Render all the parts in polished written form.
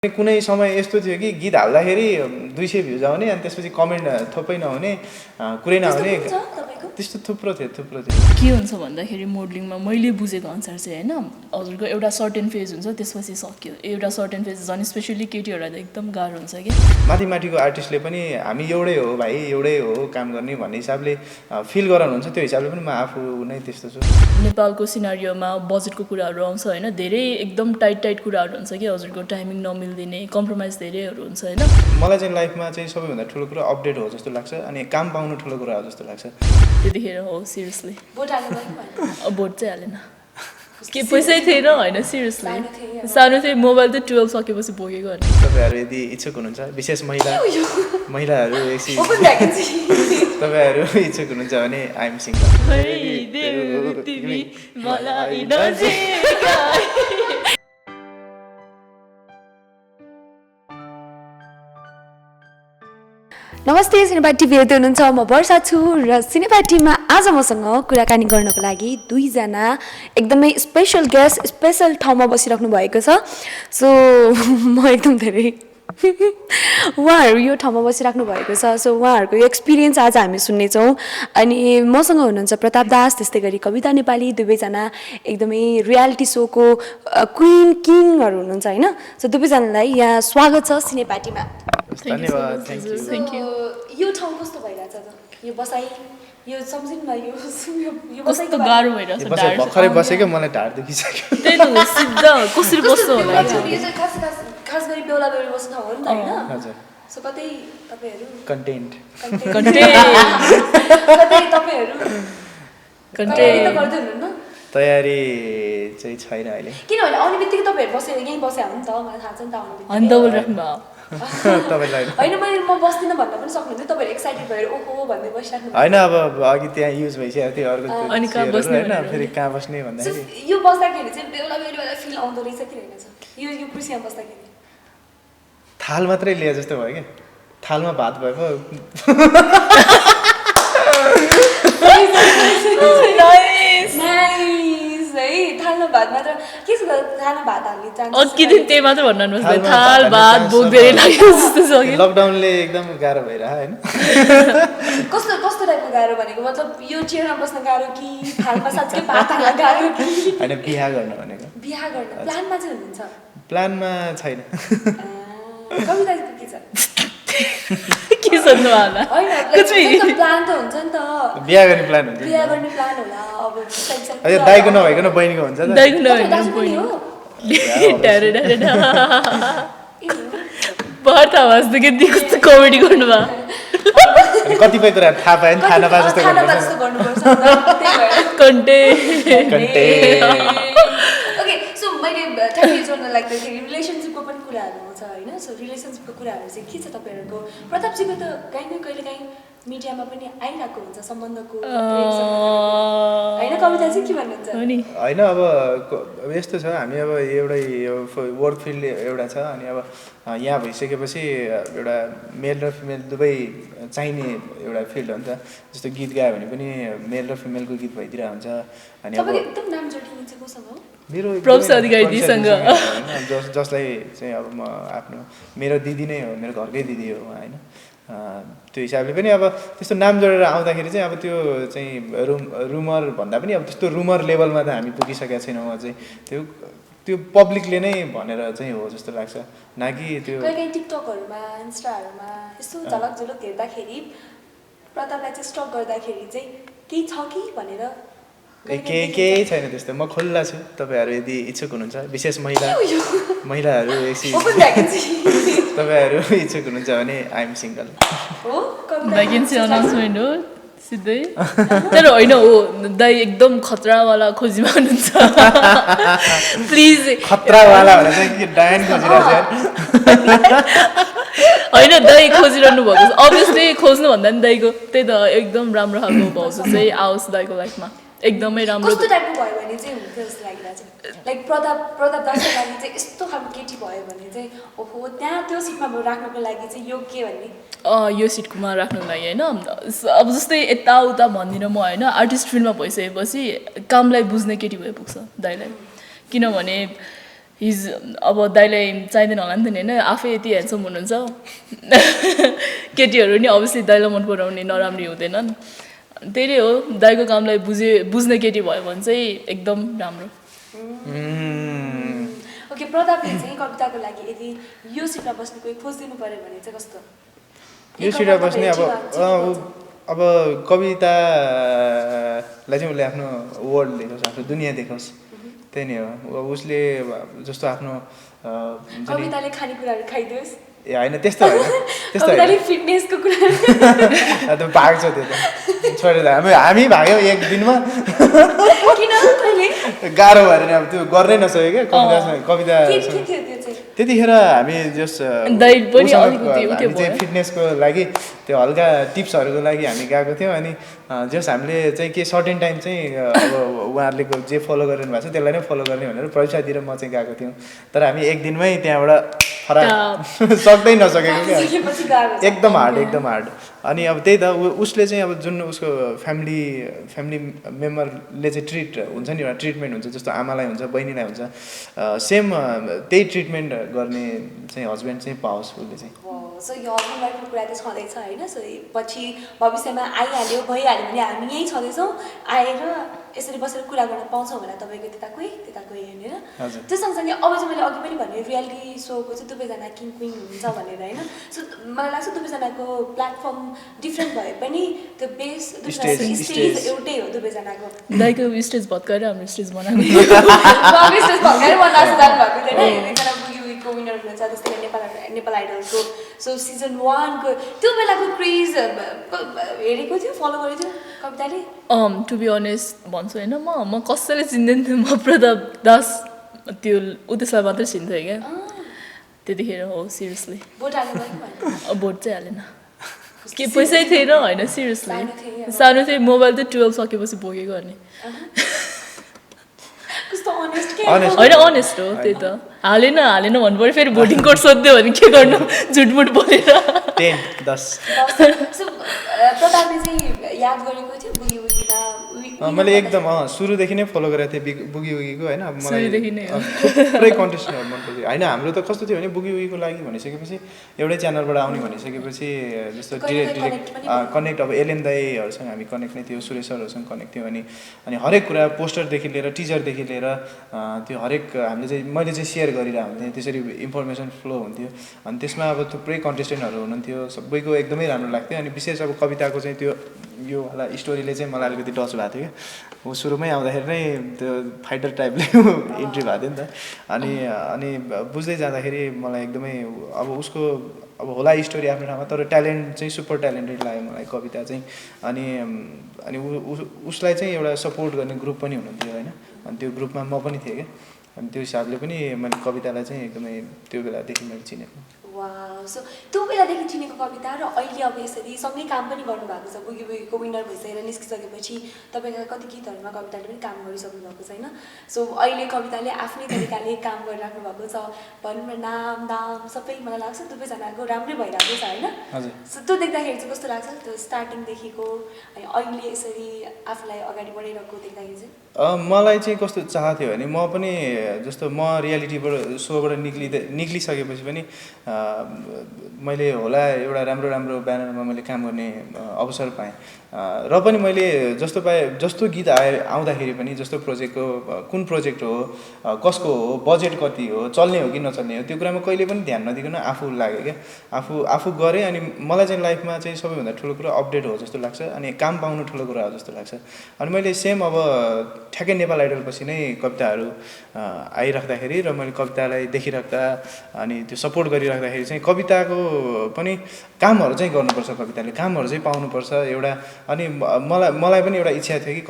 कुनै समय यस्तो थियो कि गीत हाल्दाखेरि 200 भ्युज आउने अनि त्यसपछि कमेन्ट थोपै नहुने कुरै नहुने त्यस्तो थुप्रो थियो के हुन्छ भन्दाखेरि मोडलिङमा मैले बुझेको अनुसार चाहिँ हैन हजुरको एउटा सर्टेन फेज हुन्छ त्यसपछि सक्यो एउटा सर्टेन फेज झन् स्पेशली केटीहरुलाई त एकदम गाह्रो हुन्छ के माथिमाथिको आर्टिस्टले पनि हामी एउटै हो भाइ एउटै हो काम गर्ने भन्ने हिसाबले फिल गराउनुहुन्छ त्यो हिसाबले पनि म आफू नै त्यस्तो छु नेपालको सिनारियोमा बजेटको कुराहरु आउँछ हैन धेरै एकदम टाइट कुराहरु हुन्छ के हजुरको टाइमिङ नमिल्दिने कम्प्रोमाइज धेरैहरु हुन्छ हैन मलाई चाहिँ लाइफमा चाहिँ सबैभन्दा ठुलो कुरा अपडेट हो जस्तो लाग्छ अनि काम पाउनु ठुलो कुरा हो जस्तो लाग्छ त्यतिखेर हो सिरियसली बोट चाहिँ हालेन के पैसै थिएन हैन सिरियसली सानो थिए मोबाइल त 12 सकेपछि बोकेको हैन तपाईहरु यदि इच्छुक हुनुहुन्छ विशेष महिलाहरु एकसी तपाईहरु इच्छुक हुनुहुन्छ भने आई एम सिंगल तिमी मलाई नजिकै नमस्ते सिनेपाटी हेर्दै हुनुहुन्छ म वर्षा छु र सिनेपाटीमा आज मसँग कुराकानी गर्नको लागि दुईजना एकदमै स्पेशल गेस्ट स्पेशल ठाउँमा बसिराख्नु भएको छ सो म एकदम धेरै उहाँहरू यो ठाउँमा बसिराख्नु भएको छ सो उहाँहरूको यो एक्सपिरियन्स आज हामी सुन्नेछौँ अनि मसँग हुनुहुन्छ प्रताप दास त्यस्तै गरी कविता नेपाली दुवैजना एकदमै रियालिटी सोको क्विन किङहरू हुनुहुन्छ होइन सो दुवैजनालाई यहाँ स्वागत छ सिनेपाटीमा धन्यवाद थ्यांक यू यो ठाउँ कस्तो भइरहेछ त यो बसाइ यो सम्झिनु न यो कस्तो गाह्रो भइरहेछ ढाड भर्खरै बसेको मलाई ढाड दुखिसक्यो त्यही त सिधा कसरी बस्नु होला यो चाहिँ खास गरी बेहुला बेहुली बस्नु ठाउँ हो नि त हैन हजुर सो कतै तपाईहरु कन्टेन्ट कतै तपाईहरु कन्टेन्ट त गर्दै हुनुहुन्न तयारी चाहिँ छैन अहिले किनभने आउने बित्तिकै तपाईहरु बसेर यहीँ बसे हो नि त मलाई थाहा छ नि त आउने बित्तिकै अनि डबल राख्नु तपाईलाई हैन म बस्दिन भन्न पनि सक्नुहुन्थ्यो तपाईहरु एक्साइटेड भएर ओहो भन्दै बसिराख्नु हैन अब अघि त्यहाँ युज भइसक्यो थियो अर्को अनि कहाँ बस्ने हैन फेरि कहाँ बस्ने भन्दाखेरि यो बस्दाखेरि चाहिँ बेहुला बेहुलीवाला फिल आउँदो रहेछ कि हैन छ यो कुर्सीमा बस्दाखेरि थाल मात्रै लिए जस्तो भयो के थालमा भात भए पो नाइस है थालमा भात मात्र के छ थालमा भात हाल्ने चान्स अघि दिन त्यही मात्र भन्नु थाल भात बोक धेरै लाग्यो जस्तो छ कि लकडाउनले एकदम गाह्रो भइरह हैन कस्तो कस्तो टाइपको गाह्रो भनेको मतलब यो चेयरमा बस्न गाह्रो कि थालमा साँच्चै भात हाल्न गाह्रो कि हैन बिहा गर्न भनेको बिहा गर्न प्लानमा चाहिँ हुनुहुन्छ प्लानमा छैन कविताको के छ के सोध्नु होला हैन प्लान त हुन्छ नि त बिहा गर्ने प्लान हुन्छ बिहा गर्ने प्लान होला अब अझै दाइको नभइकन बहिनीको हुन्छ त दाइको नभइकन बहिनी बहुत आवाज दुखे कस्तो कमेडी गर्नुभयो अनि कतिपय कुरा थाहा पाए नि थाहा नपाए जस्तो गर्नुपर्छ कन्टे ओके सो मैले ठ्याक्कै जोड्न लाग्दाखेरि रिलेसनसिपको पनि कुराहरू आउँछ होइन सो रिलेसनसिपको कुराहरू चाहिँ के छ तपाईँहरूको प्रतापजीको त कहिले काहीँ मिडियामा पनि आइरहेको हुन्छ सम्बन्धको होइन कविता चाहिँ के भन्नुहुन्छ होइन अब यस्तो छ हामी अब एउटै वर्क फिल्ड एउटा छ अनि अब यहाँ भइसकेपछि एउटा मेल र फिमेल दुवै चाहिने एउटा फिल्ड हो नि त जस्तो गीत गायो भने पनि मेल र फिमेलको गीत भइदिरहेको हुन्छ अनि अब एकदम नाम जोडिनु चाहिँ कोसँग हो मेरो प्रभु अधिकारीसँग जसलाई चाहिँ अब म आफ्नो मेरो दिदी नै हो मेरो घरकै दिदी हो होइन त्यो हिसाबले पनि अब त्यस्तो नाम जोडेर आउँदाखेरि चाहिँ अब त्यो चाहिँ रुमर भन्दा पनि अब त्यस्तो रुमर लेभलमा त हामी पुगिसकेका छैनौँ अझै त्यो पब्लिकले नै भनेर चाहिँ हो जस्तो लाग्छ न कि त्यो कहिले टिकटकहरूमा इन्स्टाहरूमा यस्तो झलक झलक हेर्दाखेरि प्रतापलाई चाहिँ स्टक गर्दाखेरि चाहिँ केही छ कि भनेर केही छैन त्यस्तो म खुल्ला छु तपाईहरु यदि इच्छुक हुनुहुन्छ विशेष महिलाहरु एकसी तपाईहरु इच्छुक हुनुहुन्छ भने आई एम सिंगल हो भ्याकेन्सी अनाउन्समेन्ट हो सिधै तर होइन हो दाइ एकदम खतरावाला खोजीमा हुनुहुन्छ प्लिज खतरावाला भनेर चाहिँ के डायन खोजिरहेछ होइन दाइ खोजिरहनु भएको छ अभियसली खोज्नु भन्दा नि दाइको त्यही त एकदम राम्रो खालको भाउजू चाहिँ आओस् दाइको लाइफमा एकदमै राम्रो कस्तो टाइपको भयो भने चाहिँ हुन्थ्यो जस्तो लागिरहेछ लाइक प्रताप दासको लागि चाहिँ यस्तो खालको केटी भयो भने चाहिँ ओहो त्यहाँ त्यो सिटमा राख्नको लागि चाहिँ यो के भन्ने यो सिटकोमा राख्नुको लागि होइन अब जस्तै यताउता भन्दिनँ म होइन आर्टिस्ट फिल्डमा भइसकेपछि कामलाई बुझ्ने केटी भए पुग्छ दाइलाई किनभने हिज अब दाइलाई चाहिँदैन होला नि त नि होइन आफै यति ह्यान्डसम हुनुहुन्छ केटीहरू नि अभियसली दाइलाई मन पराउने नराम्री हुँदैनन् त्यही हो दाइको कामलाई बुझ्ने केटी भयो भने चाहिँ एकदम राम्रो ओके प्रतापले चाहिँ कविताको लागि यदि यो सिटमा बस्ने कोही खोजिदिनु पर्यो भने चाहिँ कस्तो यो सिटमा बस्ने अब कवितालाई चाहिँ उसले आफ्नो वर्ल्ड देखाओस् आफ्नो दुनियाँ देखाओस् त्यही नै हो उसले जस्तो आफ्नो कविताले खानेकुराहरू खाइदियोस् ए होइन त्यस्तो होइन कविताले फिटनेसको कुरा भाग्छ त्यो त छोडेर हामी भाग्यौँ एक दिनमा किन कहिले गाह्रो भएर नि अब त्यो गर्नै नसक्यो क्या कविता त्यतिखेर हामी जस चाहिँ फिटनेसको लागि त्यो हल्का टिप्सहरूको लागि हामी गएको थियौँ अनि जस हामीले चाहिँ के सर्टेन टाइम चाहिँ अब उहाँहरूले जे फलो गरिरहनु भएको छ त्यसलाई नै फलो गर्ने भनेर परीक्षा दिएर म चाहिँ गएको थियौँ तर हामी एक दिनमै त्यहाँबाट फराक सक्दै नसकेको क्या एकदम हार्ड अनि अब त्यही त उसले चाहिँ अब जुन उसको फ्यामिली मेम्बरले चाहिँ ट्रिट हुन्छ नि एउटा ट्रिटमेन्ट हुन्छ जस्तो आमालाई हुन्छ बहिनीलाई हुन्छ सेम त्यही ट्रिटमेन्ट गर्ने चाहिँ हस्बेन्ड चाहिँ पाओस् उसले चाहिँ सो यो हस्बेन्ड वाइफको कुरा त छँदैछ होइन सो पछि भविष्यमा आइहाल्यो भइहाल्यो भने हामी यहीँ छँदैछौँ आएर यसरी बसेर कुरा गर्न पाउँछौँ होला तपाईँको त्यता कोही हेरेर त्यो सँगसँगै अब चाहिँ मैले अघि पनि भने रियालिटी सोको चाहिँ दुवैजना किङ क्विन हुन्छ भनेर होइन सो मलाई लाग्छ दुवैजनाको प्लेटफर्म डिफ्रेन्ट भए पनि त्यो बेस स्टेज एउटै हो दुवैजनाको दाइको स्टेज भत्काएर हाम्रो स्टेज बनाएको विनर हुनुहुन्छ जस्तै नेपाल आइडलको सो सिजन 1 को त्यो बेलाको क्रेज हेरेको थियो फलो गरेको थियो कविताले टु बी अनेस्ट भन्छु होइन म कसैले चिन्दैन थिएँ म प्रताप दास त्यो त्यसलाई मात्रै चिन्थेँ क्या त्यतिखेर हो सिरियसली भोट चाहिँ हालेन के पैसै थिएन होइन सिरियसली सानो थिएँ मोबाइल त 12 सकेपछि बोकेको अनि होइन अनेस्ट हो त्यही त हालेन भन्नु पऱ्यो फेरि भोटिङ कोड सोध्यो भने के गर्नु झुटमुट बोलेर 10 प्रतापले चाहिँ याद गरेको थियो बुगी बुगीमा मैले एकदम सुरुदेखि नै फलो गरेको थिएँ बुगी बुगीको होइन अब मलाई थुप्रै कन्टेस्टेन्टहरू मनपर्थ्यो होइन हाम्रो त कस्तो थियो भने बुगी बुगीको लागि भनिसकेपछि एउटै च्यानलबाट आउने भनिसकेपछि जस्तो डिरेक्ट कनेक्ट अब एलएम दाईहरूसँग हामी कनेक्ट नै थियो सुरेश सरहरूसँग कनेक्ट थियो अनि हरेक कुरा पोस्टरदेखि लिएर टिजरदेखि लिएर त्यो हरेक हामीले चाहिँ मैले चाहिँ सेयर गरिरहेको हुन्थेँ त्यसरी इन्फर्मेसन फ्लो हुन्थ्यो अनि त्यसमा अब थुप्रै कन्टेस्टेन्टहरू हुनुहुन्थ्यो सबैको एकदमै राम्रो लाग्थ्यो अनि विशेष अब कविताको चाहिँ त्यो यो वाला स्टोरीले चाहिँ मलाई अलिकति टच भएको थियो क्या ऊ सुरुमै आउँदाखेरि नै त्यो फाइटर टाइपले इन्ट्री भएको थियो नि त अनि बुझ्दै जाँदाखेरि मलाई एकदमै अब उसको अब होला स्टोरी आफ्नो ठाउँमा तर ट्यालेन्ट चाहिँ सुपर ट्यालेन्टेड लाग्यो मलाई कविता चाहिँ अनि उसलाई चाहिँ एउटा सपोर्ट गर्ने ग्रुप पनि हुनुहुन्थ्यो होइन अनि त्यो ग्रुपमा म पनि थिएँ क्या अनि त्यो हिसाबले पनि मैले कवितालाई चाहिँ एकदमै त्यो बेलादेखि मैले चिनेको सो त्यो बेलादेखि चिनेको कविता र अहिले अब यसरी सँगै काम पनि गर्नुभएको छ बुगी बुगीको विनर भइसकेर निस्किसकेपछि तपाईँका कति गीतहरूमा कविताले पनि काम गरिसक्नु भएको छैन सो अहिले कविताले आफ्नै तरिकाले काम गरिराख्नु भएको छ भनौँ नाम दाम सबै मलाई लाग्छ दुवैजनाको राम्रै भइरहेको छ होइन सो त्यो देख्दाखेरि चाहिँ कस्तो लाग्छ त्यो स्टार्टिङदेखिको अनि अहिले यसरी आफूलाई अगाडि बढाइरहेको देख्दाखेरि चाहिँ मलाई चाहिँ कस्तो चाह थियो भने म पनि जस्तो म रियालिटीबाट सोबाट निक्लिसकेपछि पनि मैले होला एउटा राम्रो ब्यानरमा मैले काम गर्ने अवसर पाएँ र पनि मैले जस्तो गीत आउँदाखेरि पनि जस्तो प्रोजेक्टको कुन प्रोजेक्ट हो कसको हो बजेट कति हो चल्ने हो कि नचल्ने हो त्यो कुरामा कहिले पनि ध्यान नदिकन आफू लाग्यो क्या आफू गरेँ अनि मलाई चाहिँ लाइफमा चाहिँ सबैभन्दा ठुलो कुरा अपडेट हो जस्तो लाग्छ अनि काम पाउनु ठुलो कुरा हो जस्तो लाग्छ अनि मैले सेम अब ठ्याक्कै नेपाल आइडलपछि नै कविताहरू आइराख्दाखेरि र मैले कवितालाई देखिराख्दा अनि त्यो सपोर्ट गरिराख्दाखेरि चाहिँ कविताको पनि कामहरू चाहिँ गर्नुपर्छ कविताले कामहरू चाहिँ पाउनुपर्छ एउटा अनि मलाई पनि एउटा इच्छा थियो कि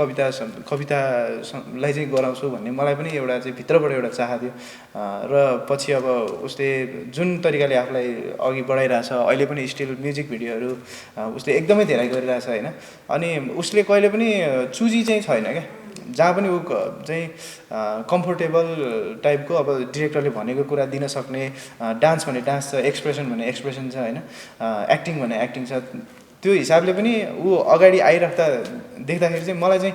कवितालाई चाहिँ गराउँछु भन्ने मलाई पनि एउटा चाहिँ भित्रबाट एउटा चाह थियो र पछि अब उसले जुन तरिकाले आफूलाई अघि बढाइरहेछ अहिले पनि स्टिल म्युजिक भिडियोहरू उसले एकदमै धेरै गरिरहेछ होइन अनि उसले कहिले पनि चुजी चाहिँ छैन क्या जहाँ पनि ऊ चाहिँ कम्फोर्टेबल टाइपको अब डिरेक्टरले भनेको कुरा दिन सक्ने डान्स भने डान्स छ एक्सप्रेसन भने एक्सप्रेसन छ होइन एक्टिङ भने एक्टिङ छ त्यो हिसाबले पनि ऊ अगाडि आइराख्दा देख्दाखेरि चाहिँ मलाई चाहिँ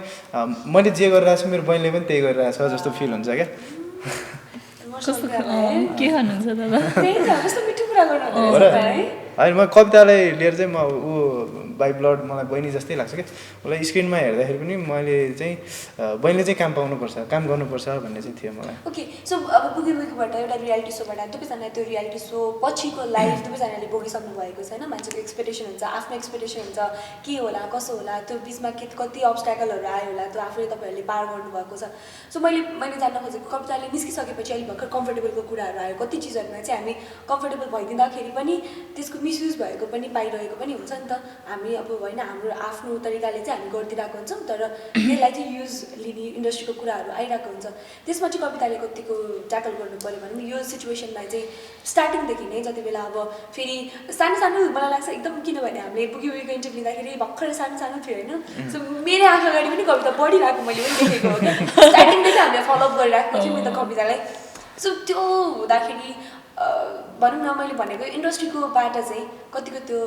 मैले जे गरिरहेको छु मेरो बहिनीले पनि त्यही गरिरहेछ जस्तो फिल हुन्छ क्या के खानुहुन्छ दादा कस्तो मिठो कुरा गर्नुहुन्छ है होइन म कवितालाई लिएर चाहिँ म ऊ बाई ब्लड मलाई बहिनी जस्तै लाग्छ क्या उसलाई स्क्रिनमा हेर्दाखेरि पनि मैले चाहिँ बहिनीले चाहिँ काम पाउनुपर्छ काम गर्नुपर्छ भन्ने चाहिँ थियो मलाई ओके सो अब बुगी बुगीबाट एउटा रियालिटी सोबाट सबैजना त्यो रियालिटी सो पछिको लाइफ सबैजनाले भोगिसक्नु भएको छैन मान्छेको एक्सपेक्टेसन हुन्छ आफ्नो एक्सपेक्टेसन हुन्छ के होला कसो होला त्यो बिचमा कति अब्स्ट्याकलहरू आयो होला त्यो आफूले तपाईँहरूले पार गर्नुभएको छ सो मैले जान्न खोजेको कविताले निस्किसकेपछि अलिक भर्खर कम्फर्टेबलको कुराहरू आयो कति चिजहरूमा चाहिँ हामी कम्फर्टेबल भइदिँदाखेरि पनि त्यसको मिसयुज भएको पनि पाइरहेको पनि हुन्छ नि त हामी अब होइन हाम्रो आफ्नो तरिकाले चाहिँ हामी गरिदिरहेको हुन्छौँ तर यसलाई चाहिँ युज लिने इन्डस्ट्रीको कुराहरू आइरहेको हुन्छ त्यसमा चाहिँ कविताले कतिको ट्याकल गर्नु पऱ्यो भने यो सिचुएसनमा चाहिँ स्टार्टिङदेखि नै जति बेला अब फेरि सानो सानो मलाई लाग्छ एकदम किनभने हामीले बुगी बुगीको इन्टरभ्यू लिँदाखेरि भर्खर सानो सानो थियो होइन सो मेरो आँखा अगाडि पनि कविता पढिरहेको मैले पनि देखेको हो क्या स्टार्टिङदेखि हामीले फलोअप गरिरहेको थियौँ नि त कवितालाई सो त्यो हुँदाखेरि भनौँ न मैले भनेको इन्डस्ट्रीकोबाट चाहिँ कतिको त्यो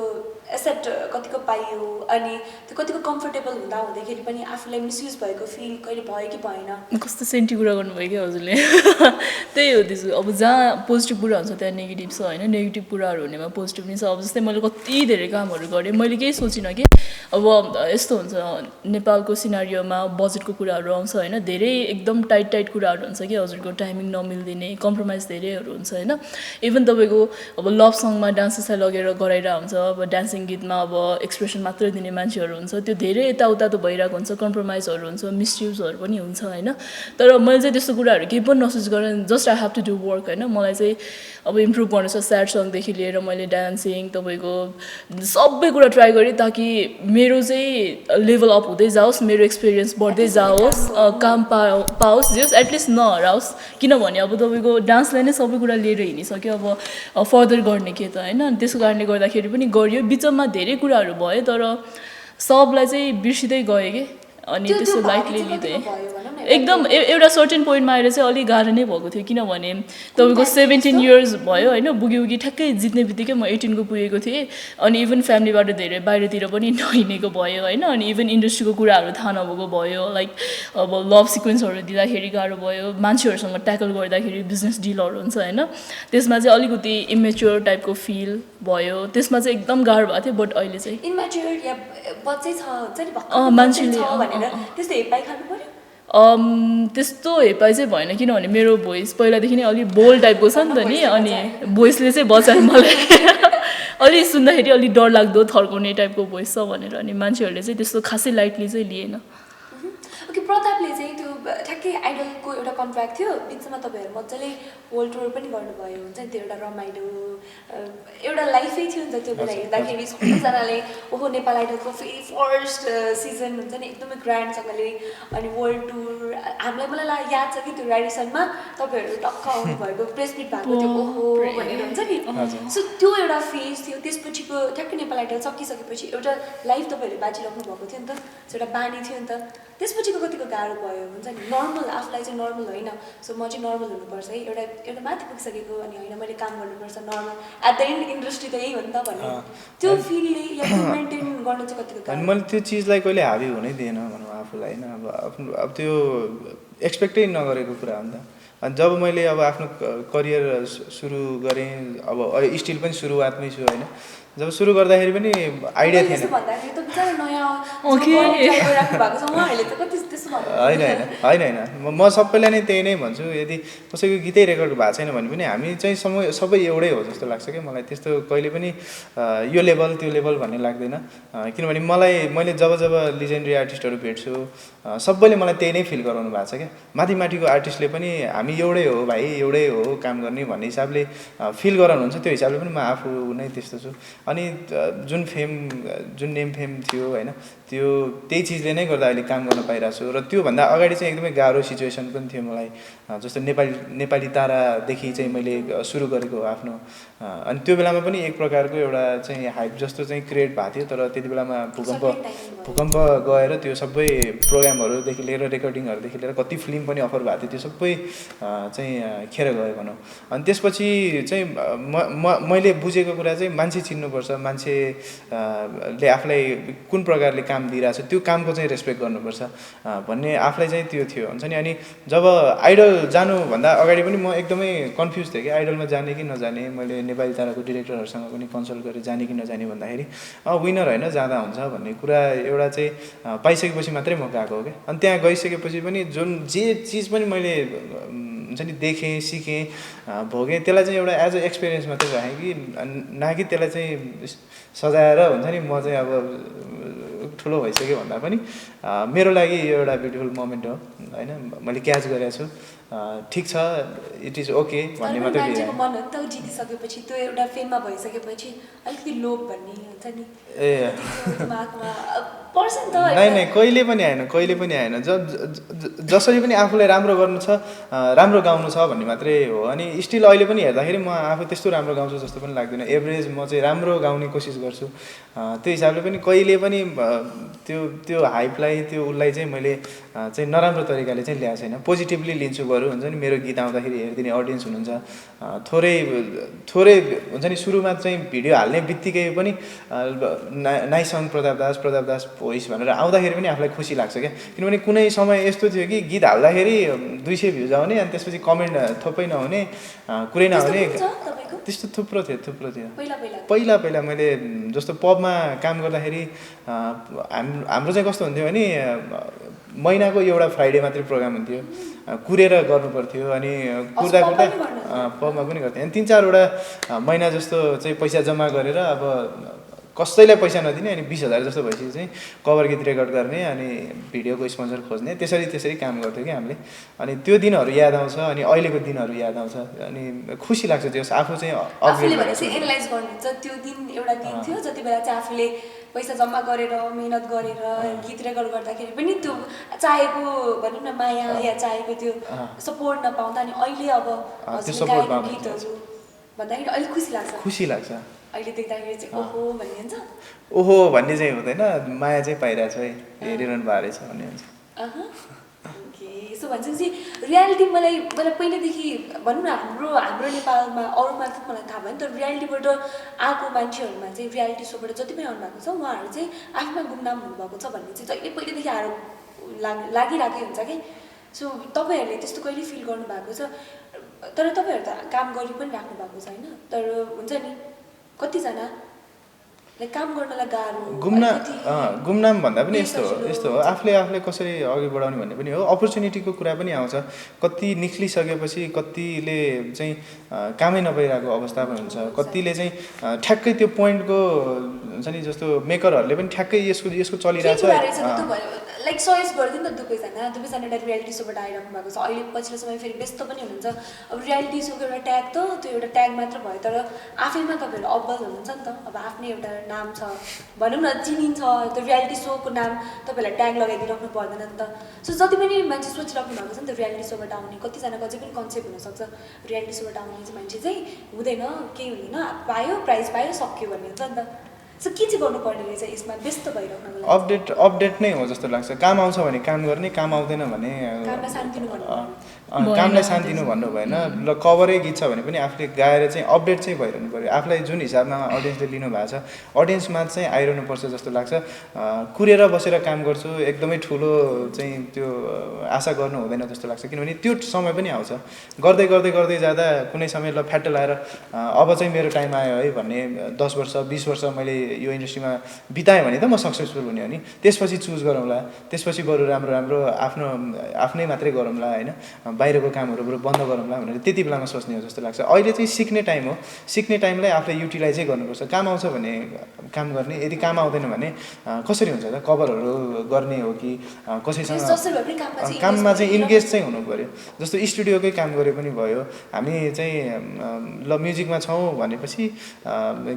एक्सेप्ट कतिको पाइयो अनि त्यो कतिको कम्फर्टेबल हुँदा हुँदाखेरि पनि आफूलाई मिसयुज भएको फिल कहिले भयो कि भएन कस्तो सेन्टी कुरा गर्नुभयो क्या हजुरले त्यही हो त्यसो अब जहाँ पोजिटिभ कुरा हुन्छ त्यहाँ नेगेटिभ छ होइन नेगेटिभ कुराहरू हुनेमा पोजिटिभ नै छ अब जस्तै मैले कति धेरै कामहरू गरेँ मैले केही सोचिनँ कि अब यस्तो हुन्छ नेपालको सिनारियोमा बजेटको कुराहरू आउँछ होइन धेरै एकदम टाइट कुराहरू हुन्छ कि हजुरको टाइमिङ नमिल्दिने कम्प्रोमाइज धेरैहरू हुन्छ होइन इभन तपाईँको अब लभ सङमा डान्सेसलाई लगेर गराइरहेको हुन्छ अब डान्सिङ गीतमा अब एक्सप्रेसन मात्रै दिने मान्छेहरू हुन्छ त्यो धेरै यताउता भइरहेको हुन्छ कम्प्रोमाइजहरू हुन्छ मिसयुजहरू पनि हुन्छ होइन तर मैले चाहिँ त्यस्तो कुराहरू केही पनि नसोच गरेँ just I have to do work होइन मलाई चाहिँ अब इम्प्रुभ गर्नु छ स्याड सङदेखि लिएर मैले डान्सिङ तपाईँको सबै कुरा ट्राई गरेँ ताकि मेरो चाहिँ लेभल अप हुँदै जाओस् मेरो एक्सपिरियन्स बढ्दै जाओस् काम पाओस् जस एटलिस्ट नहराओस् किनभने अब तपाईँको डान्सलाई नै सबै कुरा लिएर हिँडिसक्यो अब फर्दर गर्ने के त होइन त्यसको कारणले गर्दाखेरि पनि गरियो बिचमा धेरै कुराहरू भयो तर सबलाई चाहिँ बिर्सिँदै गयो कि अनि त्यस्तो लाइटली लिँदै एकदम एउटा सर्टेन पोइन्टमा आएर चाहिँ अलिक गाह्रो नै भएको थियो किनभने तपाईँको 17 इयर्स भयो होइन बुगी बुगी ठ्याक्कै जित्ने बित्तिकै म 18 को पुगेको थिएँ अनि इभन फ्यामिलीबाट धेरै बाहिरतिर पनि नहिँडेको भयो होइन अनि इभन इन्डस्ट्रीको कुराहरू थाहा नभएको भयो लाइक अब लभ सिक्वेन्सहरू दिँदाखेरि गाह्रो भयो मान्छेहरूसँग ट्याकल गर्दाखेरि बिजनेस डिलहरू हुन्छ होइन त्यसमा चाहिँ अलिकति इमेच्योर टाइपको फिल भयो त्यसमा चाहिँ एकदम गाह्रो भएको थियो बट अहिले चाहिँ इमेच्योर या बच्चै छ हुन्छ नि भर्खर मान्छेले भनेर त्यस्तो हेपाइ खानु पर्यो त्यस्तो हेपाइ चाहिँ भएन किनभने मेरो भोइस पहिलादेखि नै अलिक बोल्ड टाइपको छ नि त नि अनि भोइसले चाहिँ बचायो मलाई अलि सुन्दाखेरि अलिक डरलाग्दो थर्काउने टाइपको भोइस छ भनेर अनि मान्छेहरूले चाहिँ त्यस्तो खासै लाइटली चाहिँ लिएन ओके प्रतापले चाहिँ त्यो ठ्याक्कै आइडलको एउटा कन्ट्र्याक्ट थियो बिचमा तपाईँहरू मजाले वर्ल्ड टुर पनि गर्नुभयो हुन्छ नि त्यो एउटा रमाइलो एउटा लाइफै थियो नि त त्यो बेला हेर्दाखेरि सबैजनाले ओहो नेपाल आइडलको फेरि फर्स्ट सिजन हुन्छ नि एकदमै ग्रान्डसँगले अनि वर्ल्ड टुर मलाई याद छ कि त्यो रेडिसनमा तपाईँहरू टक्क आउनुभएको प्रेस मिट भएको थियो ओहो भनेर हुन्छ नि सो त्यो एउटा फेज थियो त्यसपछिको ठ्याक्कै नेपाल आइडल सकिसकेपछि एउटा लाइफ तपाईँहरूले बाँचिराख्नु भएको थियो नि त एउटा बानी थियो नि त त्यसपछिको कतिको गाह्रो भयो हुन्छ नि नर्मल आफूलाई चाहिँ नर्मल होइन सो म चाहिँ नर्मल हुनुपर्छ है एउटा माथि पुगिसकेको अनि होइन मैले काम गर्नुपर्छ normal at the end industry त यही हो नि त भन्ने त्यो फिलले या त्यो मेन्टेन गर्नु चाहिँ कतिको गाह्रो मैले त्यो चिजलाई कहिले हाबी हुनै दिएन भनौँ आफूलाई होइन अब त्यो एक्सपेक्टै नगरेको कुरा हो नि त अनि जब मैले अब आफ्नो करियर सुरु गरेँ अब स्टिल पनि सुरुवातमै छु होइन जब सुरु गर्दाखेरि पनि आइडिया थिएन होइन म सबैलाई नै त्यही नै भन्छु यदि कसैको गीतै रेकर्ड भएको छैन भने पनि हामी चाहिँ सबै एउटै हो जस्तो लाग्छ क्या मलाई त्यस्तो कहिले पनि यो लेभल त्यो लेभल भन्ने लाग्दैन किनभने मैले जब लिजेन्डरी आर्टिस्टहरू भेट्छु सबैले मलाई त्यही नै फिल गराउनु भएको छ क्या माथिको आर्टिस्टले पनि हामी एउटै हो भाइ एउटै हो काम गर्ने भन्ने हिसाबले फिल गराउनुहुन्छ त्यो हिसाबले पनि म आफू नै त्यस्तो छु अनि जुन नेम फेम थियो होइन त्यही चिजले नै गर्दा अहिले काम गर्न पाइरहेको छु र त्योभन्दा अगाडि चाहिँ एकदमै गाह्रो सिचुएसन पनि थियो मलाई जस्तो नेपाली तारादेखि चाहिँ मैले सुरु गरेको आफ्नो अनि त्यो बेलामा पनि एक प्रकारको एउटा चाहिँ हाइप जस्तो चाहिँ क्रिएट भएको थियो तर त्यति बेलामा भूकम्प गएर त्यो सबै प्रोग्रामहरूदेखि लिएर रेकर्डिङहरूदेखि लिएर कति फिल्म पनि अफर भएको थियो त्यो सबै चाहिँ खेर गयो भनौँ। अनि त्यसपछि चाहिँ मैले बुझेको कुरा चाहिँ मान्छे चिन्नुपर्छ, मान्छेले आफूलाई कुन प्रकारले काम दिइरहेछ त्यो कामको चाहिँ रेस्पेक्ट गर्नुपर्छ भन्ने आफूलाई चाहिँ त्यो थियो हुन्छ नि। अनि जब आइडल जानुभन्दा अगाडि पनि म एकदमै कन्फ्युज थिएँ कि आइडलमा जाने कि नजाने। मैले नेपाली ताराको डिरेक्टरहरूसँग पनि कन्सल्ट गरेर जाने कि नजाने भन्दाखेरि विनर होइन जाँदा हुन्छ भन्ने कुरा एउटा चाहिँ पाइसकेपछि मात्रै म गएको हो क्या। अनि त्यहाँ गइसकेपछि पनि जे चिज पनि मैले हुन्छ नि देखेँ, सिकेँ, भोगेँ, त्यसलाई चाहिँ एउटा एज अ एक्सपिरियन्स मात्रै राखेँ कि न कि त्यसलाई चाहिँ सजाएर हुन्छ नि म चाहिँ अब ठुलो भइसक्यो भन्दा पनि मेरो लागि यो एउटा ब्युटिफुल मोमेन्ट हो होइन। मैले क्याच गरेको छु, ठिक छ, इट इज ओके भन्ने मात्रै मान्छेको मन हो नि त जितिसकेपछि, त्यो एउटा फेममा भइसकेपछि अलिकति लोभ भन्ने हुन्छ नि दिमागमा पर्छ नि त। नै कहिले पनि आएन। जसरी पनि आफूलाई राम्रो गर्नु छ, राम्रो गाउनु छ भन्ने मात्रै हो। अनि स्टिल अहिले पनि हेर्दाखेरि म आफू त्यस्तो राम्रो गाउँछु जस्तो पनि लाग्दैन। एभरेज म चाहिँ राम्रो गाउने कोसिस गर्छु। त्यो हिसाबले पनि कहिले पनि त्यो हाइपलाई त्यो उसलाई चाहिँ मैले चाहिँ नराम्रो तरिकाले चाहिँ ल्याएको छैन, पोजिटिभली लिन्छु। बरु हुन्छ नि मेरो गीत आउँदाखेरि हेरिदिने अडियन्स हुनुहुन्छ, थोरै हुन्छ नि सुरुमा चाहिँ भिडियो हाल्ने बित्तिकै पनि नाइस सङ प्रताप दास भोइस भनेर आउँदाखेरि पनि आफूलाई खुसी लाग्छ क्या। किनभने कुनै समय यस्तो थियो कि गीत हाल्दाखेरि 200 भ्युज आउने अनि त्यसपछि कमेन्ट थोपै नहुने, कुरै नहुने, त्यस्तो थुप्रो थियो। पहिला मैले जस्तो पबमा काम गर्दाखेरि हाम्रो चाहिँ कस्तो हुन्थ्यो भने महिनाको एउटा फ्राइडे मात्रै प्रोग्राम हुन्थ्यो, कुरेर गर्नुपर्थ्यो। अनि कुर्दा पबमा पनि गर्थेँ। अनि 3-4वटा महिना जस्तो चाहिँ पैसा जम्मा गरेर अब कसैलाई पैसा नदिने अनि 20,000 जस्तो भएपछि चाहिँ कभर गीत रेकर्ड गर्ने अनि भिडियोको स्पोन्सर खोज्ने, त्यसरी काम गर्थ्यौँ कि हामीले। अनि त्यो दिनहरू याद आउँछ अनि अहिलेको दिनहरू याद आउँछ अनि खुसी लाग्छ। त्यो आफू चाहिँ आफूले भनेपछि एनालाइज गर्नुहुन्छ त्यो दिन एउटा दिन थियो जति बेला चाहिँ आफूले पैसा जम्मा गरेर मिहिनेत गरेर गीत रेकर्ड गर्दाखेरि पनि त्यो चाहेको भनौँ न माया या चाहेको त्यो सपोर्ट नपाउँदा अनि अहिले अब गीतहरू भन्दाखेरि अलिक खुसी लाग्छ। अहिले देख्दाखेरि चाहिँ ओहो भन्ने हुन्छ, ओहो भन्ने चाहिँ हुँदैन, माया चाहिँ पाइरहेछ है, हेरिरहनु भएको रहेछ भन्ने हुन्छ। ओके, यसो भनेपछि रियालिटी मलाई पहिल्यैदेखि भनौँ न हाम्रो नेपालमा अरूमा त मलाई थाहा भयो नि तर रियालिटीबाट आएको मान्छेहरूमा चाहिँ रियालिटी सोबाट जति पनि आउनु भएको छ उहाँहरू चाहिँ आफ्ना गुमनाम हुनुभएको छ भन्ने चाहिँ जहिले पहिल्यैदेखि आरोप लागिरहेकै हुन्छ कि। सो तपाईँहरूले त्यस्तो कहिले फिल गर्नुभएको छ? तर तपाईँहरू त काम गरि पनि राख्नु भएको छ होइन, तर हुन्छ नि कतिजनालाई काम गर्नलाई गाह्रो, गुमनाम भन्दा पनि यस्तो हो आफूले कसरी अघि बढाउने भन्ने पनि हो। अपर्च्युनिटीको कुरा पनि आउँछ, कति निक्लिसकेपछि कतिले चाहिँ कामै नपाइरहेको अवस्था पनि हुन्छ, कतिले चाहिँ ठ्याक्कै त्यो पोइन्टको हुन्छ नि जस्तो मेकरहरूले पनि ठ्याक्कै यसको चलिरहेछ लाइक सजेस्ट गरिदिनु त दुवैजना एउटा रियालिटी सोबाट आइराख्नु भएको छ। अहिले पछिल्लो समय फेरि व्यस्त पनि हुनुहुन्छ। अब रियालिटी सोको एउटा ट्याग त त्यो एउटा ट्याग मात्र भयो तर आफैमा तपाईँहरू अब्बल हुनुहुन्छ नि त। अब आफ्नै एउटा नाम छ भनौँ न, चिनिन्छ, त्यो रियालिटी सोको नाम तपाईँहरूलाई ट्याग लगाइदिइराख्नु पर्दैन नि त। सो जति पनि मान्छे सोचिराख्नु भएको छ नि त रियालिटी सोबाट आउने, कतिजनाको अझै पनि कन्सेप्ट हुनसक्छ रियालिटी सोबाट आउने चाहिँ मान्छे चाहिँ हुँदैन, केही हुँदैन, पायो प्राइज पायो सक्यो भन्ने हुन्छ नि त। सो के चाहिँ गर्नुपर्ने रहेछ यसमा व्यस्त भइराख्नुको लागि? अपडेट नै हो जस्तो लाग्छ। काम आउँछ भने काम गर्ने, काम आउँदैन भने कामलाई शान्ति दिनु भन्नु भएन। ल कभरै गीत छ भने पनि आफूले गाएर चाहिँ अपडेट चाहिँ भइरहनु पऱ्यो। आफूलाई जुन हिसाबमा अडियन्सले लिनु भएको छ अडियन्समा चाहिँ आइरहनुपर्छ जस्तो लाग्छ। कुरेर बसेर काम गर्छु एकदमै ठुलो चाहिँ त्यो आशा गर्नु हुँदैन जस्तो लाग्छ। किनभने त्यो समय पनि आउँछ, गर्दै जाँदा कुनै समय ल फ्याट्ट लाएर अब चाहिँ मेरो टाइम आयो है भन्ने 10 वर्ष 20 वर्ष मैले यो इन्डस्ट्रीमा बिताएँ भने त म सक्सेसफुल हुने हो नि। त्यसपछि चुज गरौँला, त्यसपछि बरु राम्रो आफ्नै मात्रै गरौँला होइन, बाहिरको कामहरू बन्द गरौँला भनेर त्यति बेलामा सोच्ने हो जस्तो लाग्छ। अहिले चाहिँ सिक्ने टाइम हो, सिक्ने टाइमलाई आफूले युटिलाइजै गर्नुपर्छ। काम आउँछ भने काम गर्ने, यदि काम आउँदैन भने कसरी हुन्छ त? कभरहरू गर्ने हो कि कसैसँग काममा चाहिँ इन्गेज चाहिँ हुनु पऱ्यो। जस्तो स्टुडियोकै काम गरे पनि भयो, हामी चाहिँ ल म्युजिकमा छौँ भनेपछि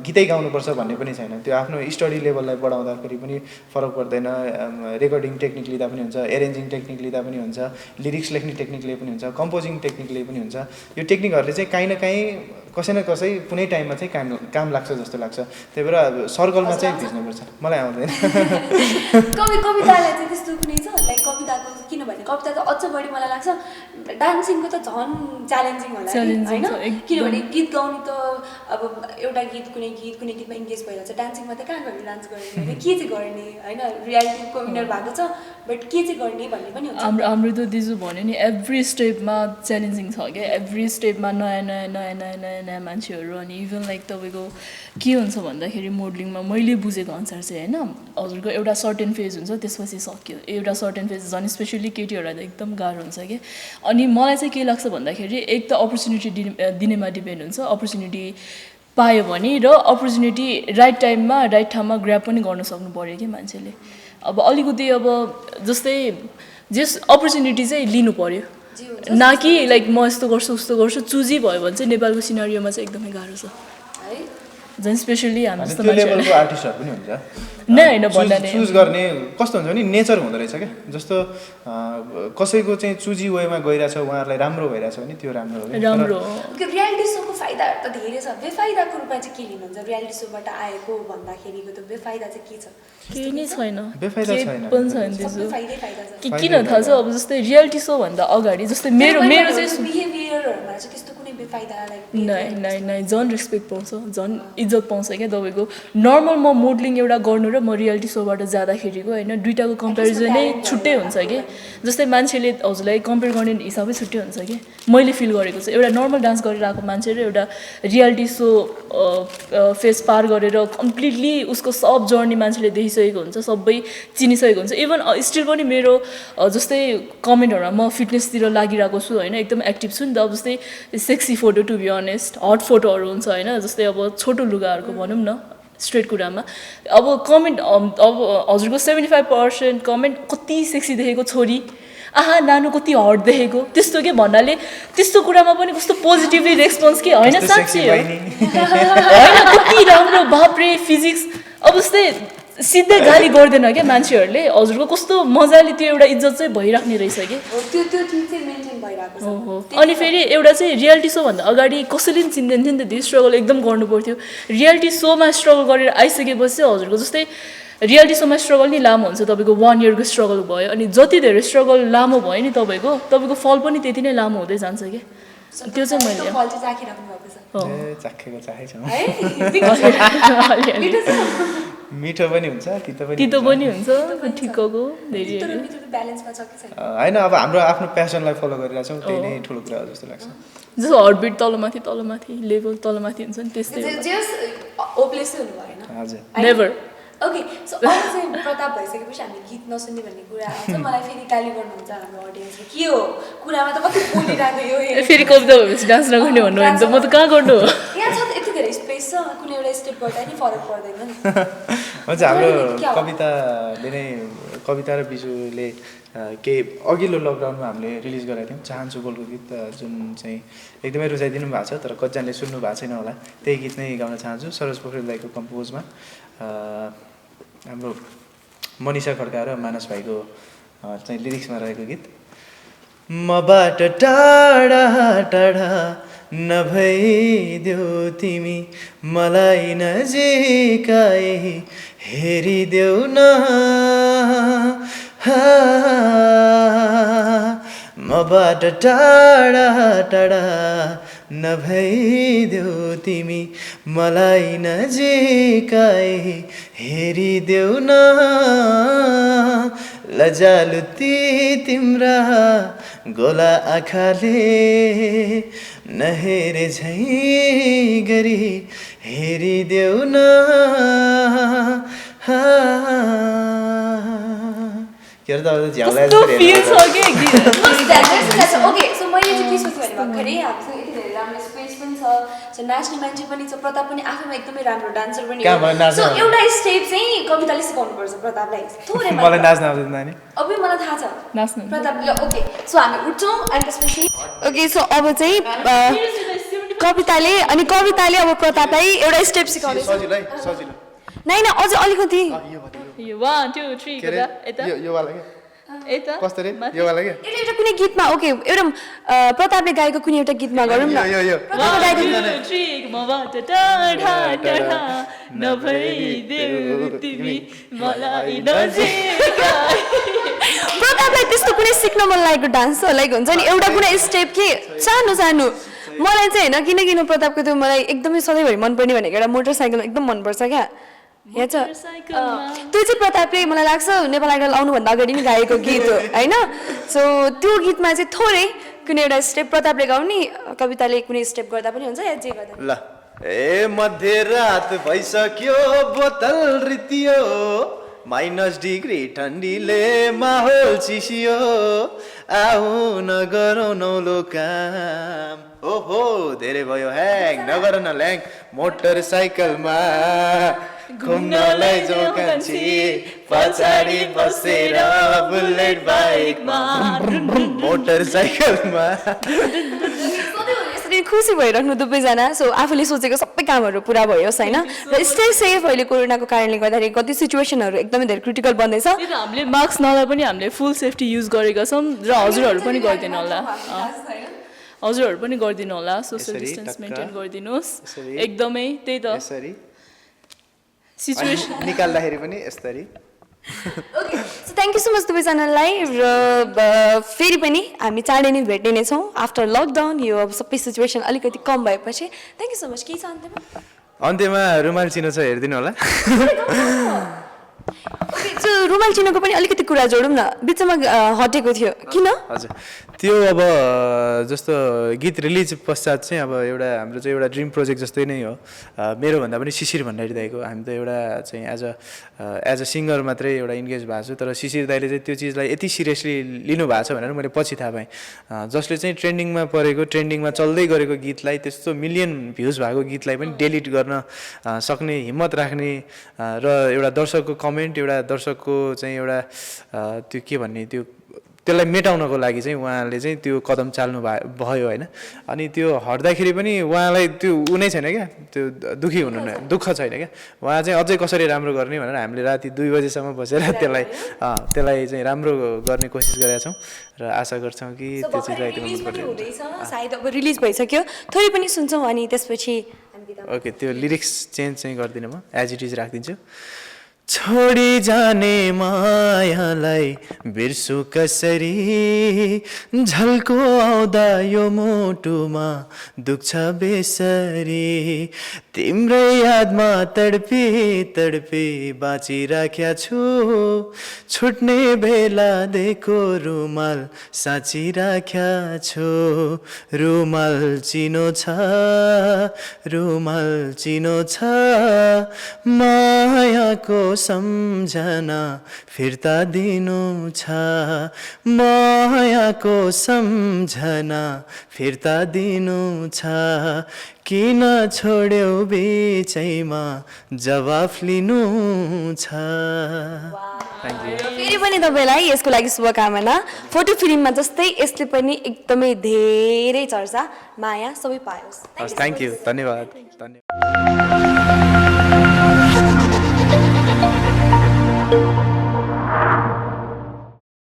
गीतै गाउनुपर्छ भन्ने पनि छैन। त्यो आफ्नो स्टडी लेभललाई बढाउँदाखेरि पनि फरक पर्दैन। रेकर्डिङ टेक्निक लिँदा पनि हुन्छ, एरेन्जिङ टेक्निक लिँदा पनि हुन्छ, लिरिक्स लेख्ने टेक्निकले पनि हुन्छ, कम्पोजिङ टेक्निकले पनि हुन्छ। यो टेक्निकहरूले चाहिँ काहीँ न काहीँ कसै न कसै कुनै टाइममा चाहिँ काम लाग्छ जस्तो लाग्छ। त्यही भएर सर्कलमा चाहिँ भिज्नुपर्छ। मलाई आउँदैन। कवितालाई चाहिँ त्यस्तो कुनै छ लाइक कविताको किनभने कविता त अझ बढी मलाई लाग्छ डान्सिङको त झन् च्यालेन्जिङ होला Challenging छ, होइन एकदम। किनभने गीत गाउनु त अब एउटा गीत कुनै गीतमा इङ्गेज भइरहेको छ डान्सिङमा त कहाँ गएर डान्स गर्ने होइन के चाहिँ गर्ने होइन रियालिटीको विनर भएको छ बट के चाहिँ गर्ने भन्ने पनि हुन्छ हाम्रो त दिजु भन्यो नि एभ्री स्टेपमा च्यालेन्जिङ छ क्या एभ्री स्टेपमा नयाँ मान्छेहरू अनि इभन लाइक तपाईँको के हुन्छ भन्दाखेरि मोडलिङमा मैले बुझेको अनुसार चाहिँ होइन हजुरको एउटा सर्टेन फेज हुन्छ त्यसपछि सक्यो एउटा सर्टेन फेज झन् स्पेसली केटीहरूलाई त एकदम गाह्रो हुन्छ कि अनि मलाई चाहिँ के लाग्छ भन्दाखेरि एक त अपर्च्युनिटी दिनेमा डिपेन्ड हुन्छ अपर्च्युनिटी पायो भने र अपर्च्युनिटी राइट टाइममा राइट ठाउँमा ग्र्याब पनि गर्न सक्नु पऱ्यो कि मान्छेले अब अलिकति अब जस्तै जस अपर्च्युनिटी चाहिँ लिनु पऱ्यो न कि लाइक म यस्तो गर्छु उस्तो गर्छु चुजी भयो भने चाहिँ नेपालको सिनारीमा चाहिँ एकदमै गाह्रो छ है झन् स्पेसली हामी जस्तो त्यो मान्छेहरू लेभलको आर्टिस्टहरू पनि हुन्छ नै होइन भन्दा नै चुज गर्ने कस्तो हुन्छ भने नेचर हुँदो रहेछ क्या जस्तो कसैको चाहिँ चुजी वेमा गइरहेछ उहाँहरूलाई राम्रो भइरहेछ भने त्यो राम्रो हो क्या। राम्रो रियालिटी सोको फाइदाहरू त धेरै छ बेफाइदाको रूपमा चाहिँ के लिनुहुन्छ रियालिटी सोबाट आएको भन्दाखेरिको त बेफाइदा चाहिँ के छ केही नै छैन बेफाइदा केही छैन। पनि छैन सबै त्यसो फाइदै फाइदा छ कि किन थाहा छ अब जस्तै रियालिटी सो भन्दा अगाडि जस्तै मेरो चाहिँ बिहेभियरहरूमा चाहिँ त्यस्तो कुनै बेफाइदा नै नै झन् रेस्पेक्ट पाउँछ झन् इज्जत पाउँछ क्या तपाईँको नर्मल म मोडलिङ एउटा गर्नु र म रियालिटी सोबाट जाँदाखेरिको होइन दुइटाको कम्पेरिजनै छुट्टै हुन्छ कि जस्तै मान्छेले हजुरलाई कम्पेयर गर्ने हिसाबै छुट्टै हुन्छ कि मैले फिल गरेको चाहिँ एउटा नर्मल डान्स गरेर आएको मान्छे र एउटा रियालिटी सो फेस पार गरेर कम्प्लिटली उसको सब जर्नी मान्छेले देखिसकेको हुन्छ सबै चिनिसकेको हुन्छ इभन स्टिल पनि मेरो जस्तै कमेन्टहरूमा म फिटनेसतिर लागिरहेको छु होइन एकदम एक्टिभ छु नि त अब जस्तै sexy photo to be honest hot फोटोहरू हुन्छ होइन जस्तै अब छोटो लुगाहरूको भनौँ न स्ट्रेट कुरामा अब कमेन्ट अब हजुरको 75% कमेन्ट कति सेक्सी देखेको छोरी आहा नानु कति हट देखेको त्यस्तो के भन्नाले त्यस्तो कुरामा पनि कस्तो पोजिटिभली रेस्पोन्स के होइन साँच्चै हो होइन कति राम्रो बाप्रे फिजिक्स अब जस्तै सिधै गाली गर्दैन क्या मान्छेहरूले हजुरको कस्तो मजाले त्यो एउटा इज्जत चाहिँ भइराख्ने रहेछ कि त्यो थिङ चाहिँ मेन्टेन भइरहेको छ हो अनि फेरि एउटा चाहिँ रियालिटी सोभन्दा अगाडि कसैले पनि चिन्दैन थियो नि त त्यो स्ट्रगल एकदम गर्नु पर्थ्यो रियालिटी सोमा स्ट्रगल गरेर आइसकेपछि हजुरको जस्तै रियालिटी सोमा स्ट्रगल नि लामो हुन्छ तपाईँको 1 इयरको स्ट्रगल भयो अनि जति धेरै स्ट्रगल लामो भयो नि तपाईँको फल पनि त्यति नै लामो हुँदै जान्छ कि त्यो चाहिँ मैले फल चाहिँ चाखिराख्नु भएको छ ए चाखेको चाहेको छ है मिठो छ मिठो पनि हुन्छ तितो पनि हुन्छ ठिक्कको धेरै तर मिठो ब्यालेन्समा छ कि छैन होइन अब हाम्रो आफ्नो प्यासनलाई फलो गरिरहेको छौँ त्यही नै ठुलो कुरा हो जस्तो लाग्छ जस्तो हर्टबिट तलमाथि लेभल तलमाथि हुन्छ नि त्यस्तै जेस ओप्लेसै हुनु भएन हजुर नेभर ओके सो अब चाहिँ प्रताप भइसकेपछि हामी गीत नसुन्ने भन्ने कुरा आउँछ मलाई फेरि गाली गर्नुहुन्छ हाम्रो अडियन्सले के हो कुरामा त कति बोलिरहेको यो फेरि कविता भएपछि डान्स नगर्ने भन्नुहुन्छ म त कहाँ गर्नु हो यहाँ छ त यति धेरै स्पेस छ कुनै एउटा स्टेप गर्दा नि फरक पर्दैन नि हुन्छ हाम्रो कविताले नै कविता र बिजुले केही अघिल्लो लकडाउनमा हामीले रिलिज गरेका थियौँ चाहन्छु बोलको गीत जुन चाहिँ एकदमै रुचाइदिनु भएको छ तर कतिजनाले सुन्नु भएको छैन होला त्यही गीत नै गाउन चाहन्छु सरोज पोखरेल दाइको कम्पोजमा हाम्रो मनिषा खड्का र मानस भाइको चाहिँ लिरिक्समा रहेको गीत मबाट टाढा टाढा नभइदेऊ तिमी मलाई नजिकै हेरिदेऊ न मबाट टाढा टाढा नभइदेऊ तिमी मलाई नजिकै हेरिदेऊ न लजालु ती तिम्रा गोला आँखाले नहेरे झै गरी हेरिदेऊ न के अरे त झ्याउला ओके सो मैले चाहिँ के सोचेँ भने भर्खरै हामीसँग यति धेरै राम्रो स्पेस पनि छ सो नाच्ने मान्छे पनि छ प्रताप पनि आफैमा एकदमै राम्रो डान्सर पनि हो सो एउटा स्टेप चाहिँ कविताले सिकाउनुपर्छ प्रतापलाई थोरै मलाई नाच्न आउँदैन नानी अब मलाई थाहा छ नाच्नु प्रतापले ओके सो हामी उठ्छौँ अनि त्यसपछि ओके सो अब चाहिँ कविताले अब प्रतापलाई एउटा स्टेप सिकाउँदैछ सजिलो नै अझ अलिकति यो 1 2 3 गर्दा यता यो वाला के यता कस्तो रे यो वाला के एउटा कुनै गीतमा ओके एउटा प्रतापले गाएको कुनै एउटा गीतमा गरौँ न यो 1 2 3 मबाट टाढा टाढा नभइदेऊ तिमी मलाई नजिकै प्रतापलाई त्यस्तो कुनै सिक्न मन लागेको डान्स लाइक हुन्छ नि एउटा कुनै स्टेप के सानो सानो मलाई चाहिँ होइन किन प्रतापको त्यो मलाई एकदमै सधैँभरि मनपर्ने भनेको एउटा मोटरसाइकल एकदम मनपर्छ क्या यहाँ छ त्यो चाहिँ प्रतापले मलाई लाग्छ नेपाल आइडल आउनुभन्दा अगाडि नै गाएको गीत हो होइन सो त्यो गीतमा चाहिँ थोरै कुनै एउटा स्टेप प्रतापले गाउने कविताले कुनै स्टेप गर्दा पनि हुन्छ या जे गर्दा ल ए मध्यरात भइसक्यो बोतल रितियो -डिग्री ठन्डीले माहौल चिसियो आऊ नगरौँ नौलो काम ओहो धेरै भयो ह्याङ नगर न ल्याङ मोटरसाइकलमा घुम्नलाई जो कान्छी पछाडि बसेर बुलेट बाइकमा मोटरसाइकलमा खुसी भइराख्नु दुवैजना सो आफूले सोचेको सबै कामहरू पुरा भइयोस् होइन र स्टे सेफ अहिले कोरोनाको कारणले गर्दाखेरि कति सिचुएसनहरू एकदमै धेरै क्रिटिकल बन्दैछ हामीले मास्क नलाइ पनि हामीले फुल सेफ्टी युज गरेका छौँ र हजुरहरू पनि गरिदिनु होला हजुरहरू पनि गरिदिनु होला सोसियल डिस्टेन्स मेन्टेन गरिदिनुहोस् एकदमै त्यही त सिचुएसन निकाल्दाखेरि पनि यसरी so thank you so much दुवैजनालाई र फेरि पनि हामी चाँडै नै भेट्ने नै छौँ आफ्टर लकडाउन यो अब सबै सिचुएसन अलिकति कम भएपछि थ्याङ्क यू सो मच के छ अन्त्यमा रुमाल चिनो छ हेरिदिनु होला त्यो रुमाल चिनोको पनि अलिकति कुरा जोडौँ न बिचमा हटेको थियो किन हजुर त्यो अब जस्तो गीत रिलिज पश्चात चाहिँ अब एउटा हाम्रो चाहिँ एउटा ड्रिम प्रोजेक्ट जस्तै नै हो मेरो भन्दा पनि शिशिर भण्डारी दाइको हामी त एउटा चाहिँ एज अ सिङ्गर मात्रै एउटा इन्गेज भएको छु तर शिशिर दाइले चाहिँ त्यो चिजलाई यति सिरियसली लिनु भएको छ भनेर मैले पछि थाहा पाएँ जसले चाहिँ ट्रेन्डिङमा चल्दै गरेको गीतलाई त्यस्तो मिलियन भ्युज भएको गीतलाई पनि डिलिट गर्न सक्ने हिम्मत राख्ने र एउटा दर्शकको कमेन्ट एउटा दर्शकको चाहिँ एउटा त्यो के भन्ने त्यसलाई मेटाउनको लागि चाहिँ उहाँले चाहिँ त्यो कदम चाल्नु भयो होइन अनि त्यो हट्दाखेरि पनि उहाँलाई त्यो उ नै छैन क्या त्यो दुःख छैन क्या उहाँ चाहिँ अझै कसरी राम्रो गर्ने भनेर हामीले राति 2 बजेसम्म बसेर त्यसलाई चाहिँ राम्रो गर्ने कोसिस गरेका छौँ र आशा गर्छौँ कि त्यो चिजलाई सायद अब रिलिज भइसक्यो थोरै पनि सुन्छौँ अनि त्यसपछि ओके त्यो लिरिक्स चेन्ज चाहिँ गर्दिनँ म एज इट इज राखिदिन्छु छोडी जाने मायालाई बिर्सु कसरी झल्को आउँदा यो मुटुमा दुख्छ बेसरी तिम्रै यादमा तडपी तडपी बाँचिराख्या छु छुट्ने बेला देखो रुमाल साँचिराख्या छु रुमाल चिनो छ मायाको सम्झना फिर्ता दिनु छ मायाको सम्झना फिर्ता दिनु छ किन छोड्यौ बिचैमा जवाफ लिनु छ फेरि पनि तपाईँलाई यसको लागि शुभकामना फोटो फिल्ममा जस्तै यसले पनि एकदमै धेरै चर्चा माया सबै पायोस् थ्याङ्क यू धन्यवाद